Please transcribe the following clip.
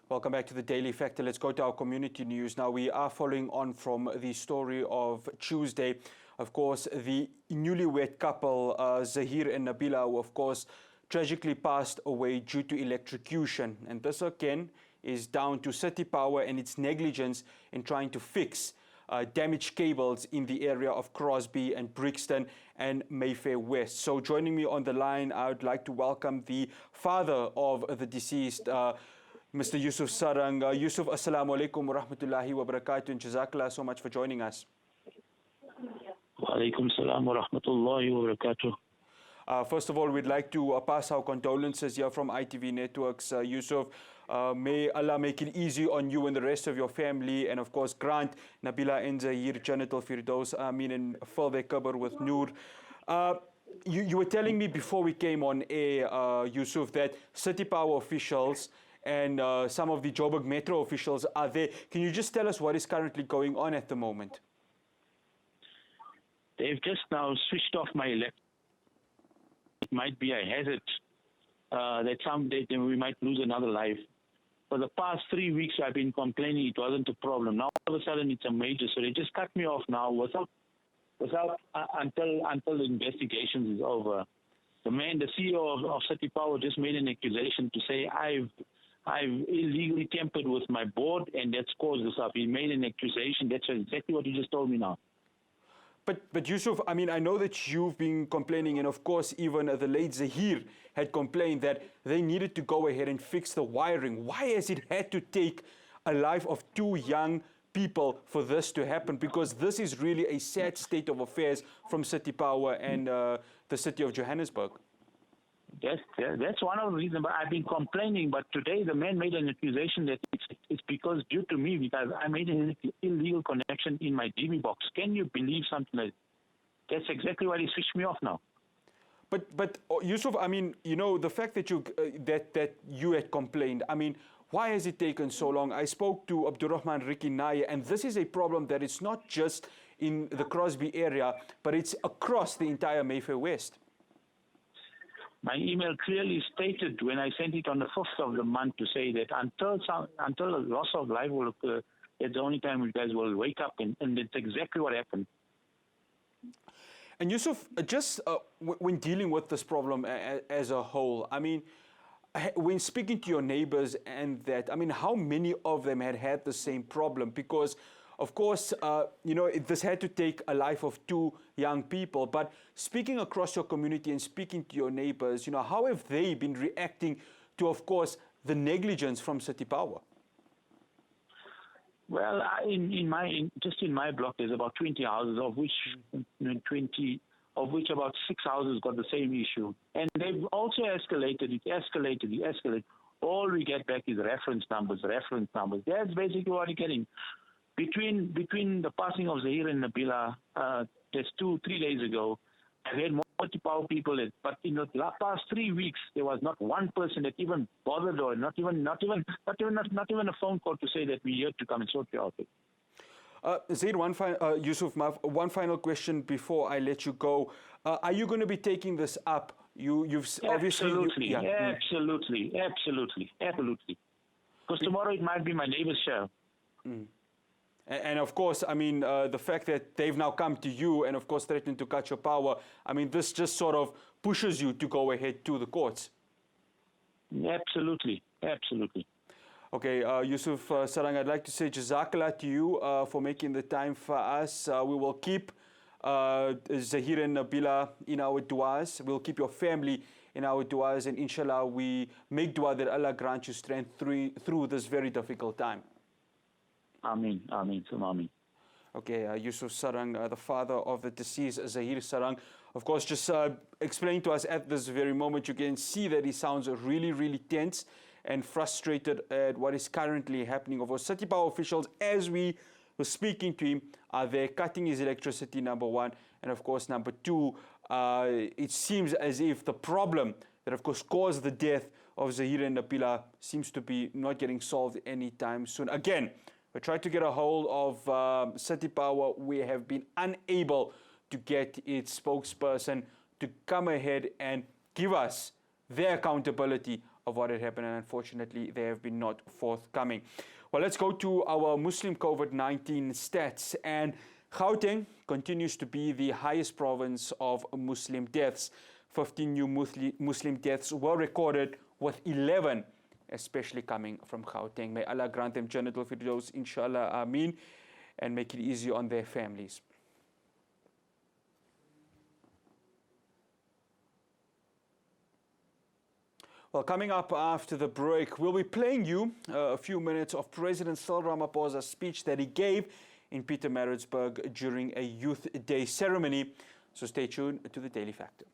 Welcome back to the Daily Factor. Let's go to our community news. Now, we are following on from the story of Tuesday. Of course, the newlywed couple, Zahir and Nabila, who, of course, tragically passed away due to electrocution. And this, again, is down to City Power and its negligence in trying to fix damaged cables in the area of Crosby and Brixton and Mayfair West. So joining me on the line, I would like to welcome the father of the deceased, Mr. YUSUF Sarang. YUSUF, assalamu alaikum wa rahmatullahi wa barakatuh, and jazakallah so much for joining us. Wa alaikum salam wa rahmatullahi wa barakatuh. First of all, we'd like to pass our condolences here from ITV Networks, YUSUF. May Allah make it easy on you and the rest of your family, and of course grant Nabila and Zahir Janatul Firdaus, Ameen, and fill their qabr with Noor. You were telling me before we came on air, YUSUF, that City Power officials and some of the Joburg Metro officials are there. Can you just tell us what is currently going on at the moment? They've just now switched off my electric. It might be a hazard that someday we might lose another life. For the past 3 weeks, I've been complaining it wasn't a problem. Now all of a sudden it's a major, so they just cut me off now without until the investigation is over. The CEO of City Power just made an accusation to say I've illegally tampered with my board, and that's caused this up. He made an accusation. That's exactly what he just told me now. But YUSUF, I mean, I know that you've been complaining, and of course even the late Zahir had complained that they needed to go ahead and fix the wiring. Why has it had to take a life of 2 young people for this to happen? Because this is really a sad state of affairs from City Power and the city of Johannesburg. That's one of the reasons. But I've been complaining. But today the man made an accusation that it's because due to me, because I made an illegal connection in my DB box. Can you believe something like that? That's exactly why he switched me off now. But YUSUF, I mean, you know, the fact that you had complained, I mean, why has it taken so long? I spoke to Abdurrahman Riki Naye, and this is a problem that it's not just in the Crosby area, but it's across the entire Mayfair West. My email clearly stated when I sent it on the 5th of the month to say that until a loss of life will occur, that's the only time you guys will wake up, and that's exactly what happened. And YUSUF, just when dealing with this problem as a whole, I mean, when speaking to your neighbors and that, I mean, how many of them had the same problem? Because, of course, you know, this had to take a life of 2 young people. But speaking across your community and speaking to your neighbors, you know, how have they been reacting to, of course, the negligence from City Power? Well, just in my block, there's about 20 houses, of which about 6 houses got the same issue, and they've also escalated. It escalated. All we get back is reference numbers. That's basically what you're getting. Between the passing of Zahir and Nabila, just 2-3 days ago, I've had multiple people, but in the past 3 weeks, there was not one person that even bothered, or not even a phone call to say that we're here to come and sort you out. Zahir, YUSUF, one final question before I let you go. Are you going to be taking this up? You've absolutely, obviously, absolutely. Because tomorrow it might be my neighbor's share. Mm. And of course, I mean, the fact that they've now come to you and of course threatened to cut your power, I mean, this just sort of pushes you to go ahead to the courts. Absolutely. Okay, YUSUF Sarang, I'd like to say jazakallah to you for making the time for us. We will keep Zahir and Nabila in our du'as. We'll keep your family in our du'as, and inshallah we make dua that Allah grant you strength through this very difficult time. Ameen. Okay, YUSUF Sarang, the father of the deceased Zahir Sarang, of course, just explain to us at this very moment. You can see that he sounds really, really tense and frustrated at what is currently happening. Of course, City Power officials, as we were speaking to him, are there cutting his electricity, number 1, and of course, number 2, it seems as if the problem that, of course, caused the death of Zahir and Nabila seems to be not getting solved anytime soon. Again, we tried to get a hold of City Power. We have been unable to get its spokesperson to come ahead and give us their accountability of what had happened, and unfortunately they have been not forthcoming. Well, let's go to our Muslim COVID-19 stats, and Gauteng continues to be the highest province of Muslim deaths. 15 new Muslim deaths were recorded, with 11 especially coming from Gauteng. May Allah grant them Jannatul Firdaus, inshallah, ameen, and make it easy on their families. Well, coming up after the break, we'll be playing you a few minutes of President Cyril Ramaphosa's speech that he gave in Pietermaritzburg during a Youth Day ceremony. So stay tuned to the Daily Factor.